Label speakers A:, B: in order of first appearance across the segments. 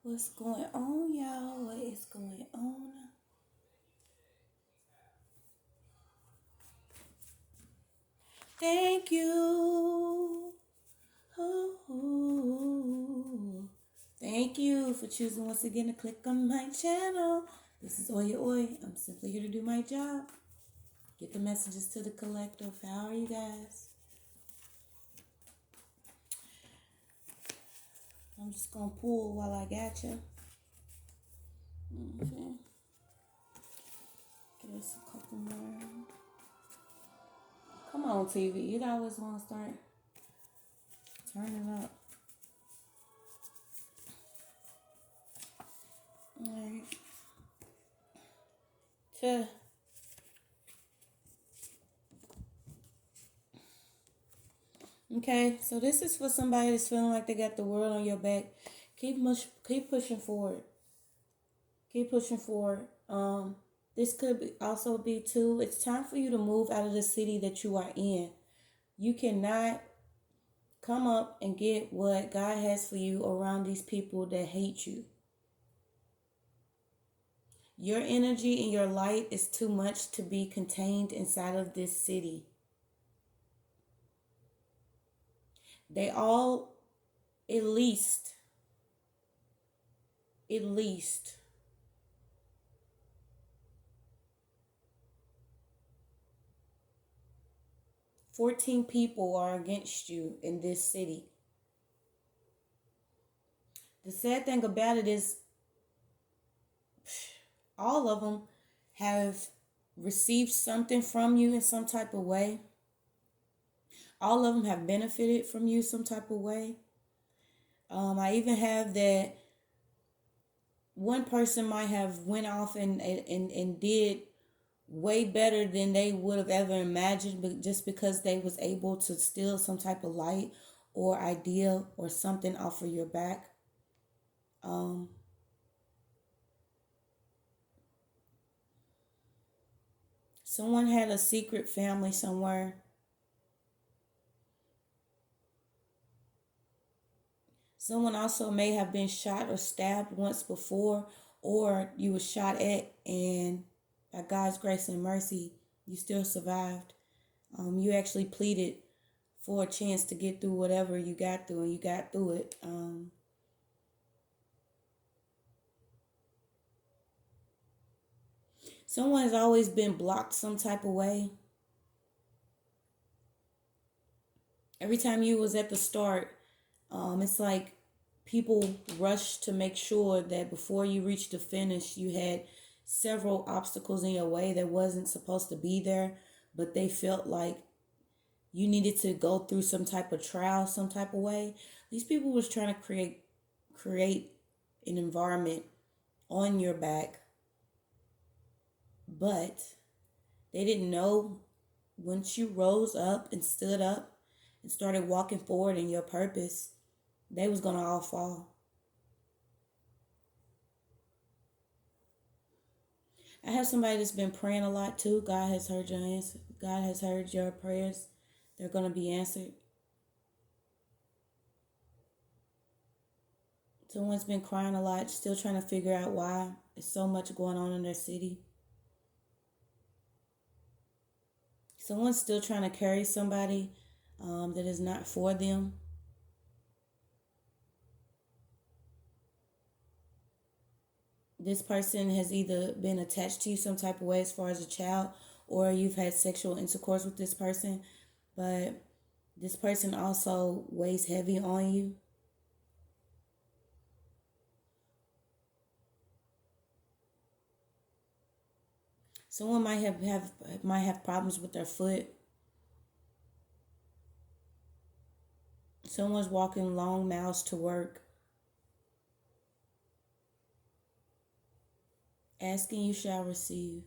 A: What's going on, y'all? What is going on? Thank you. Oh, thank you for choosing once again to click on my channel. This is OYAOY. I'm simply here to do my job. Get the messages to the collective. How are you guys? I'm just going to pull while I got you. Okay. Give us a couple more. Come on, TV. You always want to start turning up. Alright. Okay, so this is for somebody that's feeling like they got the world on your back. Keep pushing forward. Keep pushing forward. This could also be too. It's time for you to move out of the city that you are in. You cannot come up and get what God has for you around these people that hate you. Your energy and your light is too much to be contained inside of this city. They all, at least 14 people are against you in this city. The sad thing about it is all of them have received something from you in some type of way. All of them have benefited from you some type of way. I even have that one person might have went off and did way better than they would have ever imagined, but just because they was able to steal some type of light or idea or something off of your back. Someone had a secret family somewhere. Someone also may have been shot or stabbed once before, or you were shot at, and by God's grace and mercy, you still survived. You actually pleaded for a chance to get through whatever you got through, and you got through it. Someone has always been blocked some type of way. Every time you was at the start, it's like people rush to make sure that before you reach the finish, you had several obstacles in your way that wasn't supposed to be there, but they felt like you needed to go through some type of trial, some type of way. These people was trying to create an environment on your back, but they didn't know once you rose up and stood up and started walking forward in your purpose, they was gonna all fall. I have somebody that's been praying a lot too. God has heard your answer. God has heard your prayers. They're gonna be answered. Someone's been crying a lot, still trying to figure out why there's so much going on in their city. Someone's still trying to carry somebody that is not for them. This person has either been attached to you some type of way as far as a child, or you've had sexual intercourse with this person, but this person also weighs heavy on you. Someone might have problems with their foot. Someone's walking long miles to work. Asking, you shall receive.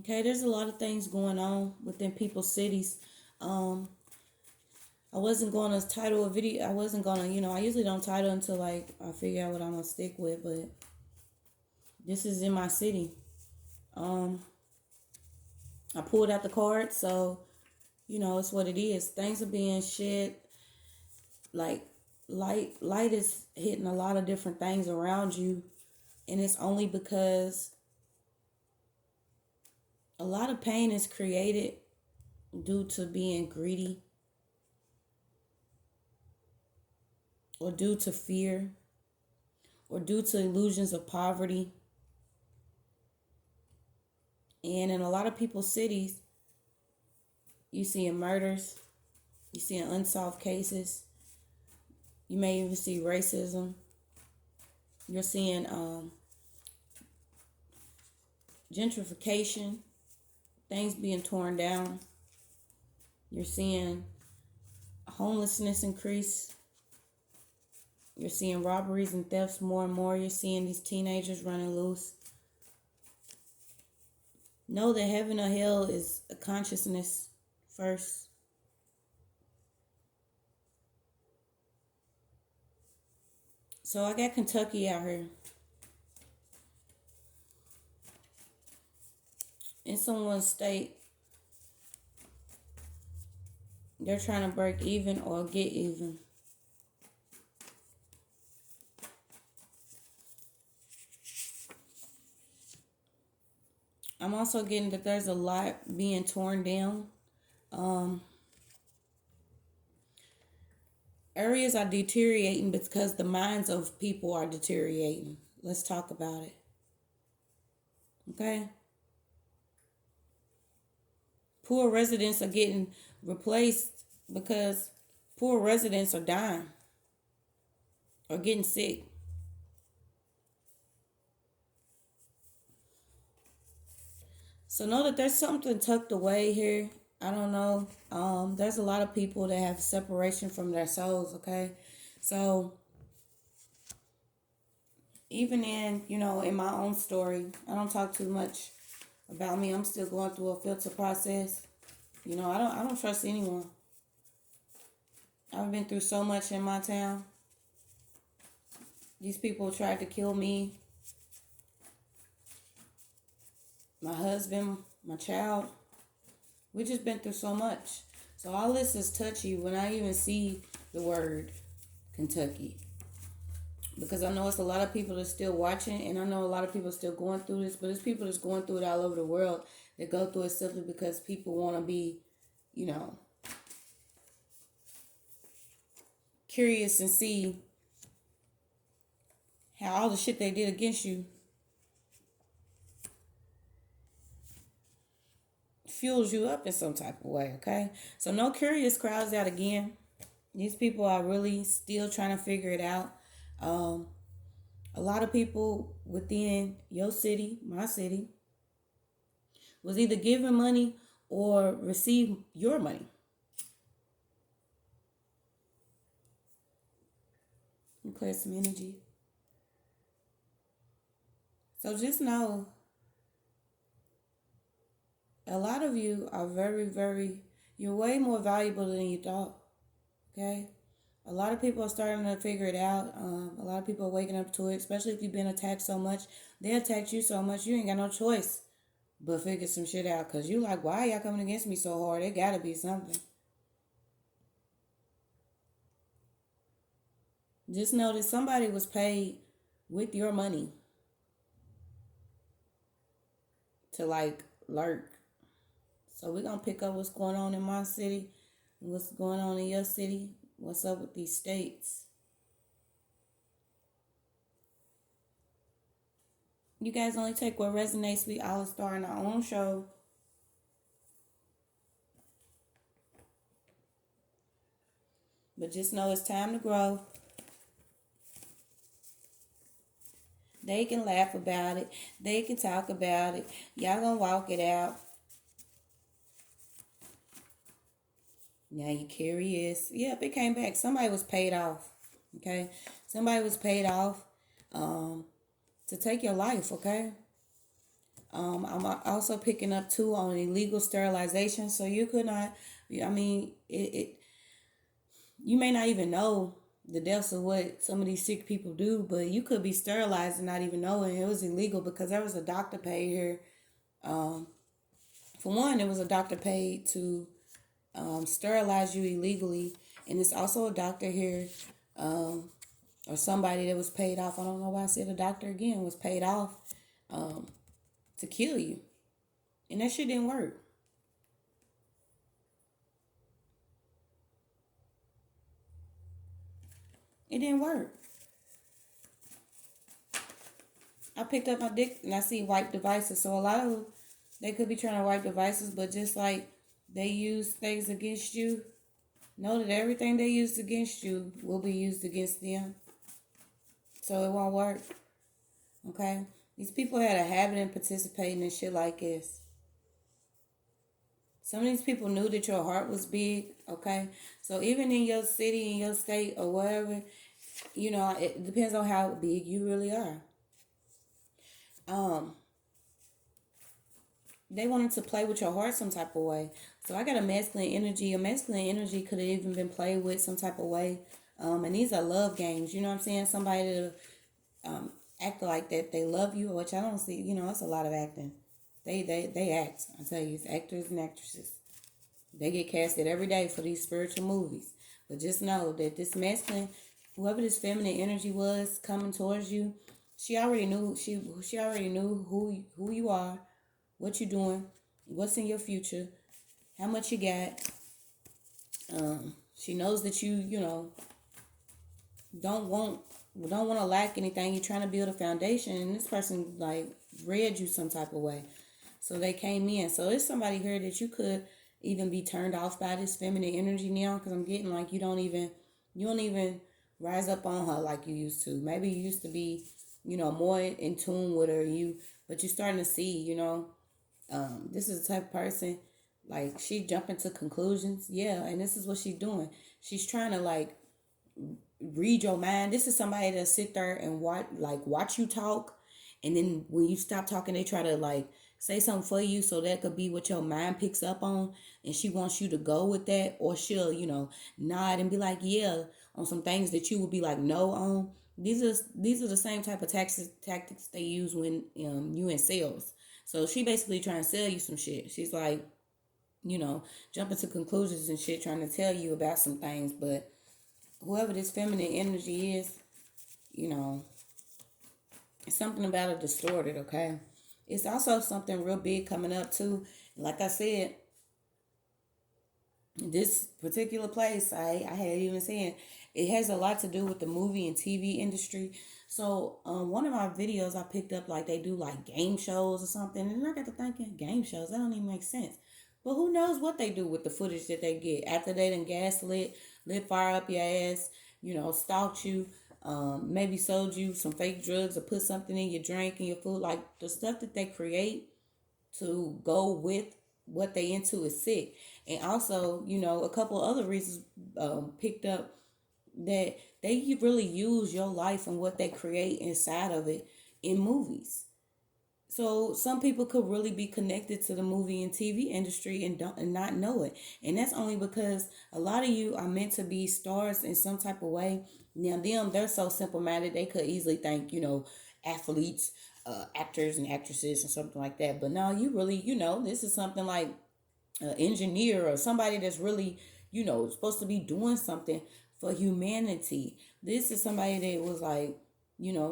A: Okay, there's a lot of things going on within people's cities. I wasn't going to title a video. I wasn't going to, I usually don't title until like I figure out what I'm going to stick with, but this is in my city. I pulled out the card, so, it's what it is. Things are being shed. Like light is hitting a lot of different things around you, and it's only because a lot of pain is created due to being greedy or due to fear or due to illusions of poverty. And in a lot of people's cities, you seeing murders, you seeing unsolved cases, you may even see racism. You're seeing gentrification, things being torn down. You're seeing homelessness increase. You're seeing robberies and thefts more and more. You're seeing these teenagers running loose. Know that heaven or hell is a consciousness first. So I got Kentucky out here. In someone's state, they're trying to break even or get even. I'm also getting that there's a lot being torn down. Areas are deteriorating because the minds of people are deteriorating. Let's talk about it. Okay? Poor residents are getting replaced because poor residents are dying or getting sick. So know that there's something tucked away here. I don't know. There's a lot of people that have separation from their souls, okay? So even in my own story, I don't talk too much about me. I'm still going through a filter process. I don't trust anyone. I've been through so much in my town. These people tried to kill me, my husband, my child. We just been through so much. So all this is touchy when I even see the word Kentucky. Because I know it's a lot of people that's still watching, and I know a lot of people are still going through this, but there's people that's going through it all over the world that go through it simply because people want to be, curious and see how all the shit they did against you fuels you up in some type of way, okay? So no curious crowds out again. These people are really still trying to figure it out. A lot of people within your city, my city, was either giving money or receive your money. And clear some energy. So just know, a lot of you are very, very, you're way more valuable than you thought, okay? A lot of people are starting to figure it out. A lot of people are waking up to it, especially if you've been attacked so much. They attacked you so much, you ain't got no choice but figure some shit out. Because you like, why are y'all coming against me so hard? It got to be something. Just know that somebody was paid with your money to lurk. So we're going to pick up what's going on in my city, what's going on in your city, what's up with these states. You guys only take what resonates. We all star in our own show. But just know it's time to grow. They can laugh about it. They can talk about it. Y'all gonna walk it out. Now you're curious. Yep, it came back. Somebody was paid off. Okay? Somebody was paid off to take your life, okay? I'm also picking up too on illegal sterilization. So you could not, you may not even know the depths of what some of these sick people do, but you could be sterilized and not even knowing it was illegal because there was a doctor paid here. For one, there was a doctor paid to sterilize you illegally. And it's also a doctor here, or somebody that was paid off. I don't know why I said a doctor again, was paid off to kill you. And that shit didn't work. It didn't work. I picked up my dick and I see wipe devices. So a lot of them, they could be trying to wipe devices, but just like they use things against you, know that everything they used against you will be used against them. So it won't work. Okay? These people had a habit in participating in shit like this. Some of these people knew that your heart was big, okay? So even in your city, in your state, or wherever, it depends on how big you really are. They wanted to play with your heart some type of way. So I got a masculine energy. A masculine energy could have even been played with some type of way. And these are love games. You know what I'm saying? Somebody to act like that they love you, which I don't see. It's a lot of acting. They act. I tell you, it's actors and actresses. They get casted every day for these spiritual movies. But just know that this masculine, whoever this feminine energy was coming towards you, she already knew. She already knew who you are, what you're doing, what's in your future, how much you got. She knows that you don't want to lack anything. You're trying to build a foundation, and this person like read you some type of way, so they came in. So there's somebody here that you could even be turned off by this feminine energy now, because I'm getting like you don't even rise up on her like you used to. Maybe you used to be more in tune with her, but you're starting to see this is the type of person, like, she jumping to conclusions. Yeah, and this is what she's doing. She's trying to, like, read your mind. This is somebody that sit there and watch you talk, and then when you stop talking, they try to, like, say something for you, so that could be what your mind picks up on, and she wants you to go with that, or she'll, nod and be like, yeah, on some things that you would be like, no on. These are the same type of tactics they use when you in sales. So she basically trying to sell you some shit. She's like, jumping to conclusions and shit, trying to tell you about some things. But whoever this feminine energy is, it's something about it distorted, okay? It's also something real big coming up too. Like I said, this particular place, I had even said, it has a lot to do with the movie and TV industry. So one of my videos I picked up, like, they do like game shows or something, and I got to thinking, game shows, that don't even make sense. But who knows what they do with the footage that they get after they done lit fire up your ass, stalked you, maybe sold you some fake drugs or put something in your drink and your food. Like, the stuff that they create to go with what they into is sick. And also, a couple other reasons picked up that they really use your life and what they create inside of it in movies. So some people could really be connected to the movie and TV industry and not know it. And that's only because a lot of you are meant to be stars in some type of way. Now they're so simple minded, they could easily think, athletes, actors and actresses and something like that. But now you really, this is something like an engineer or somebody that's really, supposed to be doing something for humanity. This is somebody that was like,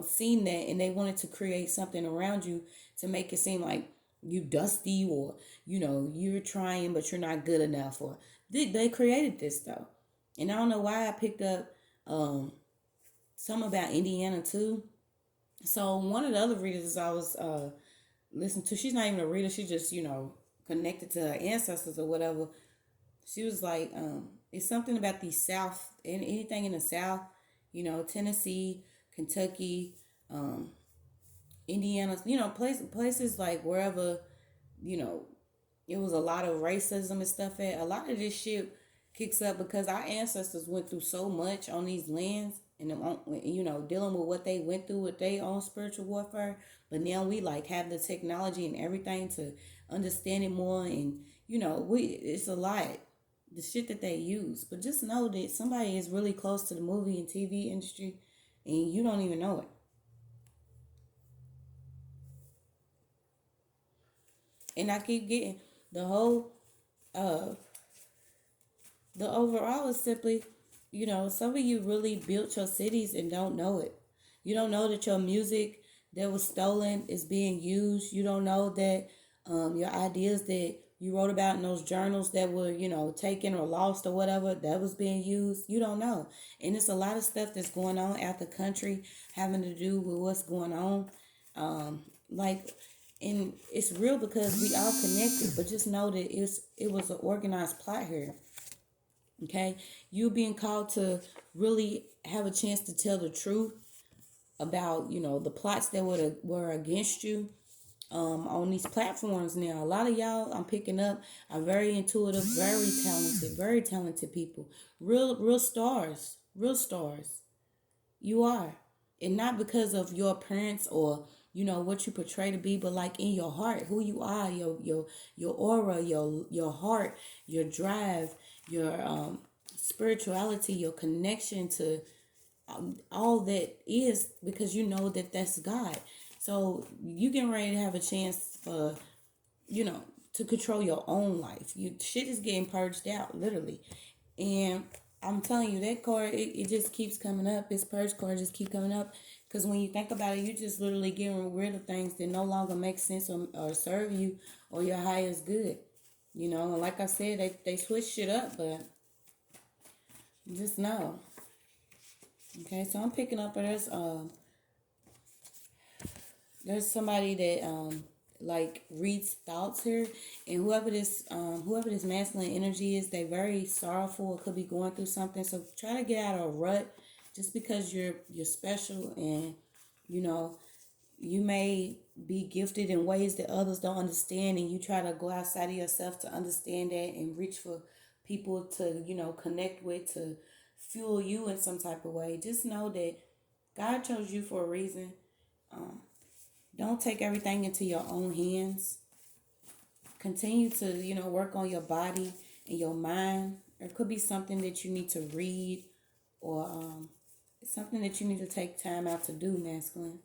A: seen that, and they wanted to create something around you to make it seem like you dusty, or you're trying but you're not good enough, or they created this though. And I don't know why I picked up some about Indiana too. So one of the other readers I was listening to, she's not even a reader, she just connected to her ancestors or whatever. She was like, it's something about the South, and anything in the South, Tennessee, Kentucky, Indiana, places like wherever, it was a lot of racism and stuff at. A lot of this shit kicks up because our ancestors went through so much on these lands, and dealing with what they went through with their own spiritual warfare. But now we like have the technology and everything to understand it more, and it's a lot, the shit that they use. But just know that somebody is really close to the movie and TV industry, and you don't even know it. And I keep getting the whole The overall is simply, some of you really built your cities and don't know it. You don't know that your music that was stolen is being used. You don't know that your ideas that you wrote about in those journals that were, taken or lost or whatever, that was being used. You don't know. And it's a lot of stuff that's going on out the country having to do with what's going on. Like, and it's real because we all connected, but just know that it was an organized plot here. Okay, you being called to really have a chance to tell the truth about the plots that were against you on these platforms. Now a lot of y'all I'm picking up are very intuitive, very talented people, real stars, real stars. You are. And not because of your appearance or what you portray to be, but like in your heart, who you are, your aura, your heart, your drive, your spirituality, your connection to all that is, because you know that that's God. So you getting ready to have a chance for to control your own life. Shit is getting purged out, literally. And I'm telling you, that card, it just keeps coming up. This purge card just keep coming up. Because when you think about it, you just literally getting rid of things that no longer make sense or serve you or your highest good. And like I said, they switch shit up, but just know. Okay, so I'm picking up, there's somebody that like reads thoughts here, and whoever this masculine energy is, they very sorrowful or could be going through something. So try to get out of a rut. Just because you're special, and you may be gifted in ways that others don't understand, and you try to go outside of yourself to understand that and reach for people to connect with, to fuel you in some type of way. Just know that God chose you for a reason. Don't take everything into your own hands. Continue to, work on your body and your mind. It could be something that you need to read, or something that you need to take time out to do, masculine.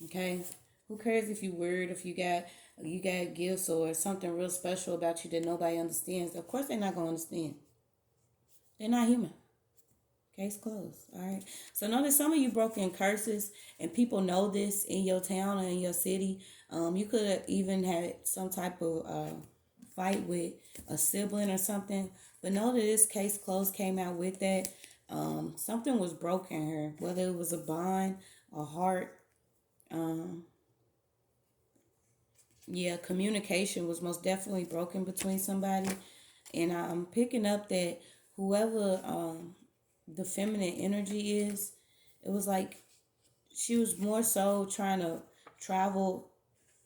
A: Okay? Who cares if you weird, if you got gifts or something real special about you that nobody understands? Of course they're not going to understand. They're not human. Case closed. All right. So notice some of you broke in curses, and people know this in your town or in your city. You could have even had some type of fight with a sibling or something. But know that this case closed came out with that. Something was broken here, whether it was a bond, a heart. Yeah, communication was most definitely broken between somebody. And I'm picking up that whoever the feminine energy is, it was like she was more so trying to travel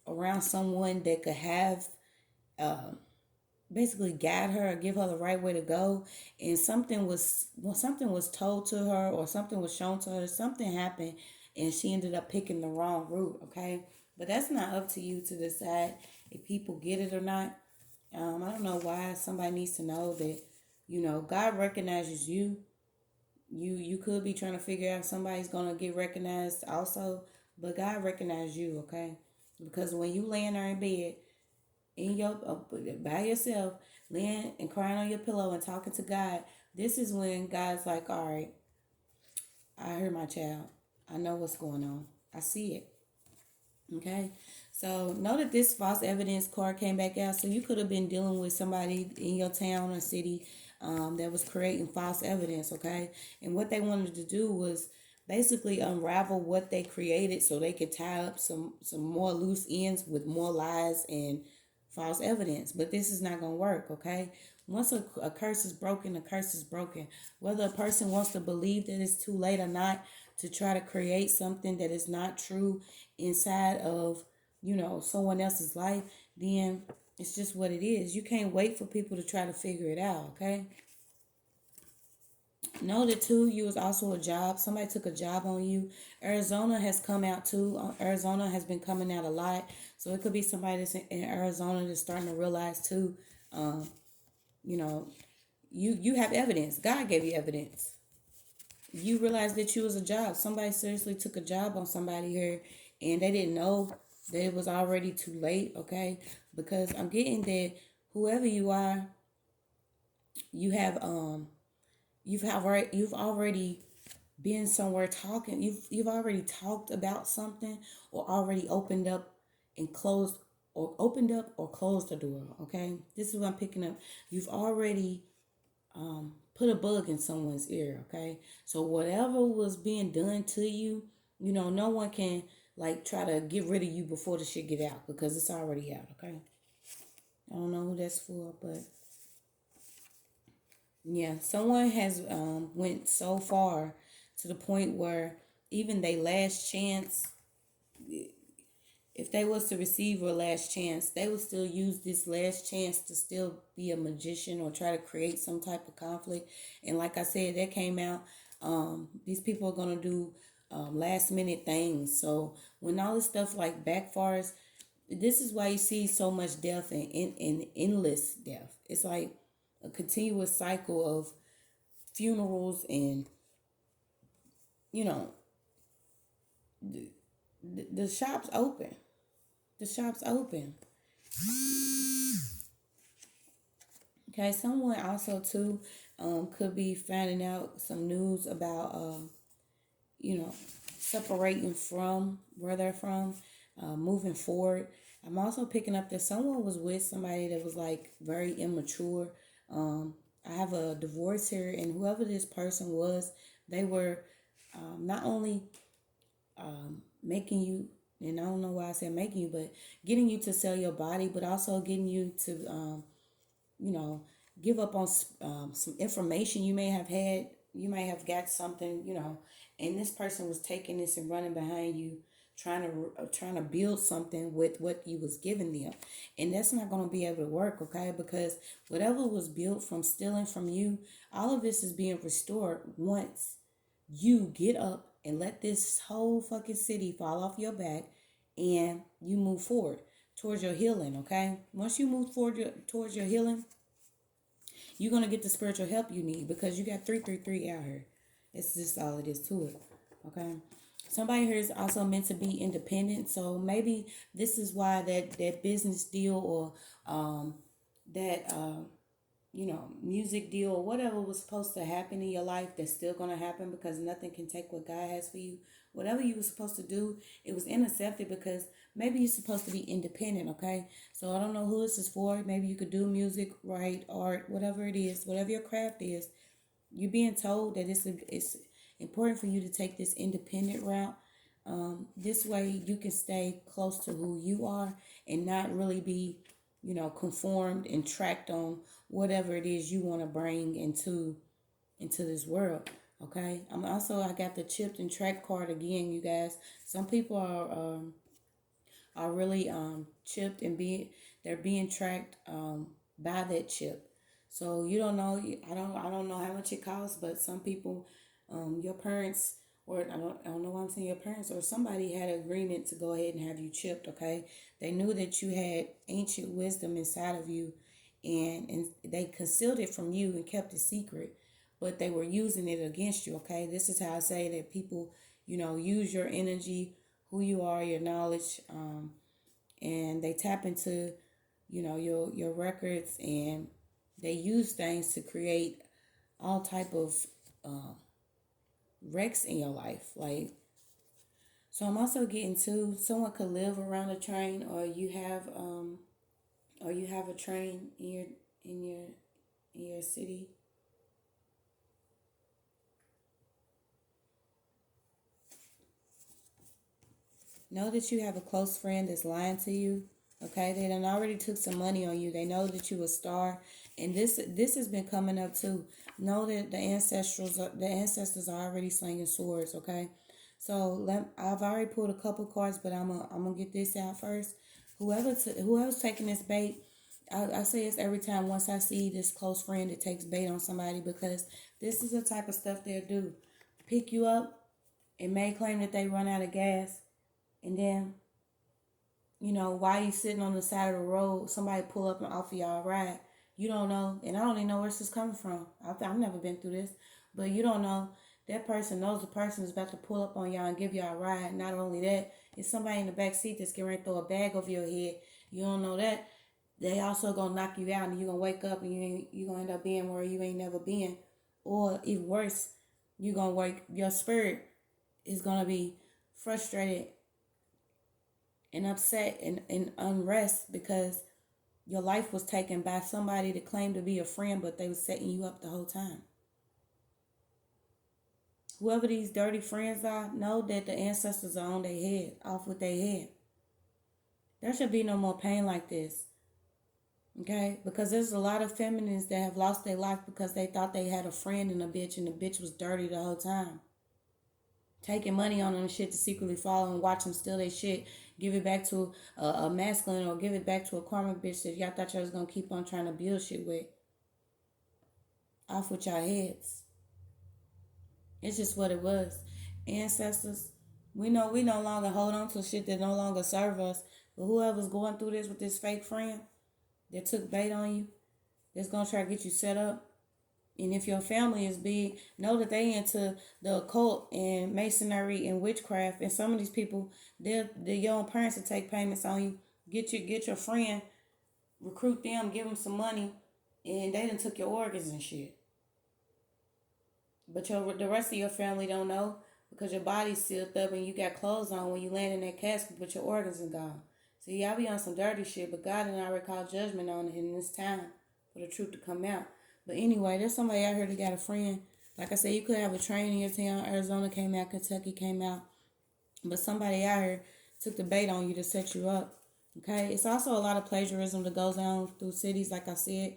A: around someone that could have basically guide her or give her the right way to go. And something was told to her, or something was shown to her, something happened, and she ended up picking the wrong route. Okay, but that's not up to you to decide if people get it or not. I don't know why somebody needs to know that God recognizes you. You could be trying to figure out if somebody's gonna get recognized also, but God recognizes you. Okay, because when you laying there in bed in your by yourself, laying and crying on your pillow and talking to God, this is when God's like, all right, I heard my child. I know what's going on. I see it. Okay. So know that this false evidence card came back out. So you could have been dealing with somebody in your town or city that was creating false evidence. Okay. And what they wanted to do was basically unravel what they created so they could tie up some more loose ends with more lies and false evidence. But this is not going to work. Okay. Once a curse is broken, a curse is broken. Whether a person wants to believe that it's too late or not to try to create something that is not true inside of, someone else's life, then it's just what it is. You can't wait for people to try to figure it out, okay? Know that too, you was also a job. Somebody took a job on you. Arizona has come out too. Arizona has been coming out a lot. So it could be somebody that's in Arizona that's starting to realize too, you have evidence. God gave you evidence. You realize that you was a job. Somebody seriously took a job on somebody here, and they didn't know that it was already too late, okay? Because I'm getting that whoever you are, You have you've already been somewhere talking. You've already talked about something, or already opened up or closed the door. Okay, this is what I'm picking up. You've already put a bug in someone's ear. Okay, so whatever was being done to you, no one can like try to get rid of you before the shit get out, because it's already out. Okay, I don't know who that's for, but yeah, someone has went so far to the point where even they last chance, if they was to receive a last chance, they would still use this last chance to still be a magician or try to create some type of conflict. And like I said, that came out. These people are gonna do last minute things. So when all this stuff like backfires, this is why you see so much death and endless death. It's like a continuous cycle of funerals, and you know the shop's open. The shop's open. Okay, someone also too could be finding out some news about you know separating from where they're from, moving forward. I'm also picking up that someone was with somebody that was like very immature. I have a divorce here, and whoever this person was, they were not only making you, and I don't know why I said making you, but getting you to sell your body, but also getting you to you know, give up on some information you may have had. You may have got something, and this person was taking this and running behind you, trying to build something with what you was giving them, and that's not going to be able to work, okay? Because whatever was built from stealing from you, all of this is being restored once you get up and let this whole fucking city fall off your back, and you move forward towards your healing, okay? Once you move forward towards your healing, you're gonna get the spiritual help you need, because you got 333 out here. It's just all it is to it. Okay. Somebody here is also meant to be independent. So maybe this is why that business deal, or that music deal, or whatever was supposed to happen in your life, that's still gonna happen, because nothing can take what God has for you. Whatever you were supposed to do, it was intercepted, because maybe you're supposed to be independent, okay? So I don't know who this is for. Maybe you could do music, write, art, whatever it is, whatever your craft is. You're being told that it's important for you to take this independent route. This way you can stay close to who you are, and not really be, conformed and tracked on whatever it is you want to bring into this world. Okay. I got the chipped and tracked card again, you guys. Some people are really chipped, and they're being tracked by that chip. So you don't know. I don't know how much it costs, but some people, your parents, or I don't know why I'm saying your parents, or somebody had an agreement to go ahead and have you chipped. Okay, they knew that you had ancient wisdom inside of you, and they concealed it from you and kept it secret, but they were using it against you. Okay, this is how I say that people, use your energy, who you are, your knowledge, and they tap into, your records, and they use things to create all type of wrecks in your life. Like, so I'm also getting to, someone could live around a train, or you have a train in your city. Know that you have a close friend that's lying to you. Okay, they done already took some money on you. They know that you a star, and this has been coming up too. Know that the ancestors are already slinging swords. Okay, so I've already pulled a couple cards, but I'm gonna get this out first. Whoever's taking this bait, I say this every time. Once I see this close friend that takes bait on somebody, because this is the type of stuff they'll do. Pick you up and may claim that they run out of gas, and then, while you sitting on the side of the road, somebody pull up and offer y'all a ride. You don't know, and I don't even know where this is coming from. I've never been through this, but you don't know. That person knows the person is about to pull up on y'all and give y'all a ride. Not only that, it's somebody in the back seat that's getting ready to throw a bag over your head. You don't know that. they also gonna knock you out, and you gonna wake up and you gonna end up being where you ain't never been, or even worse, you gonna wake your spirit is gonna be frustrated and upset and unrest because your life was taken by somebody that claimed to be a friend, but they was setting you up the whole time. Whoever these dirty friends are, know that the ancestors are on their head, off with their head. There should be no more pain like this. Okay? Because there's a lot of feminists that have lost their life because they thought they had a friend in a bitch and the bitch was dirty the whole time. Taking money on them and shit to secretly follow and watch them steal their shit, give it back to a masculine or give it back to a karmic bitch that y'all thought y'all was going to keep on trying to build shit with. Off with y'all heads. It's just what it was. Ancestors, we know we no longer hold on to shit that no longer serve us. But whoever's going through this with this fake friend that took bait on you, that's going to try to get you set up. And if your family is big, know that they into the occult and masonry and witchcraft. And some of these people, your own parents will take payments on you. Get your friend, recruit them, give them some money, and they done took your organs and shit. But the rest of your family don't know because your body's sealed up and you got clothes on when you land in that casket, but your organs are gone. See, y'all be on some dirty shit, but God done already called judgment on it, and it's time for the truth to come out. But anyway, there's somebody out here that got a friend. Like I said, you could have a train in your town. Arizona came out, Kentucky came out. But somebody out here took the bait on you to set you up. Okay? It's also a lot of plagiarism that goes on through cities, like I said.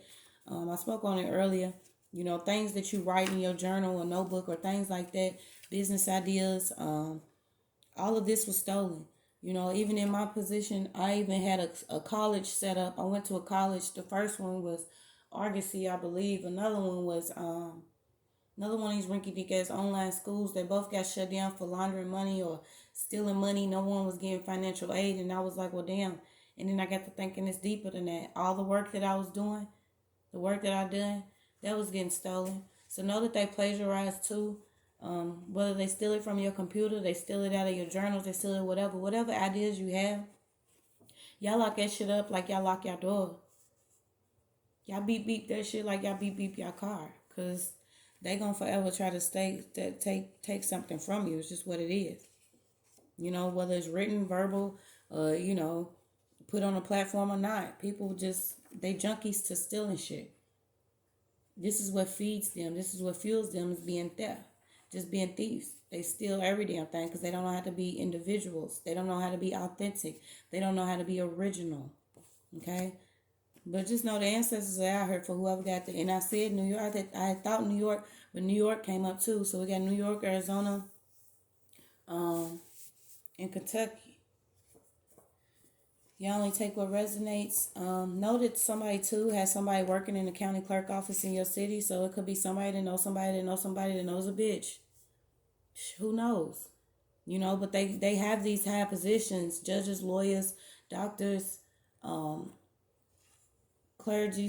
A: I spoke on it earlier. You know, things that you write in your journal or notebook or things like that. Business ideas. All of this was stolen. You know, even in my position, I even had a college set up. I went to a college. The first one was Argosy, I believe. Another one was another one of these rinky-dink ass online schools. They both got shut down for laundering money or stealing money. No one was getting financial aid, and I was like, well, damn. And then I got to thinking it's deeper than that. All the work that I was doing, the work that I done, that was getting stolen. So know that they plagiarize too. Whether they steal it from your computer, they steal it out of your journals, they steal it whatever ideas you have. Y'all lock that shit up like y'all lock your door. Y'all beep that shit like y'all beep your car, cause they gonna forever try to take something from you. It's just what it is. You know, whether it's written, verbal, you know, put on a platform or not. People they junkies to stealing shit. This is what feeds them. This is what fuels them, is being theft. Just being thieves. They steal every damn thing because they don't know how to be individuals. They don't know how to be authentic. They don't know how to be original. Okay? But just know the ancestors are out here for whoever got there. And I said New York. I thought New York, but New York came up too. So we got New York, Arizona, and Kentucky. You only take what resonates. Know that somebody too has somebody working in the county clerk office in your city. So it could be somebody that knows somebody that knows somebody that knows a bitch. Who knows? You know, but they have these high positions: judges, lawyers, doctors, clergy,